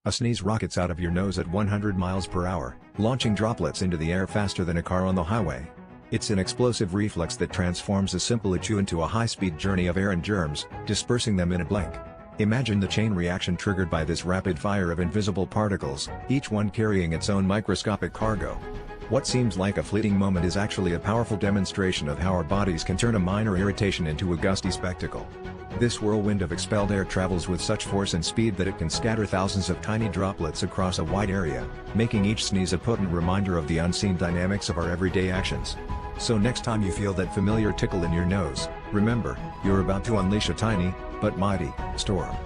A sneeze rockets out of your nose at 100 miles per hour, launching droplets into the air faster than a car on the highway. It's an explosive reflex that transforms a simple achoo into a high-speed journey of air and germs, dispersing them in a blink. Imagine the chain reaction triggered by this rapid fire of invisible particles, each one carrying its own microscopic cargo. What seems like a fleeting moment is actually a powerful demonstration of how our bodies can turn a minor irritation into a gusty spectacle. This whirlwind of expelled air travels with such force and speed that it can scatter thousands of tiny droplets across a wide area, making each sneeze a potent reminder of the unseen dynamics of our everyday actions. So next time you feel that familiar tickle in your nose, remember, you're about to unleash a tiny, but mighty, storm.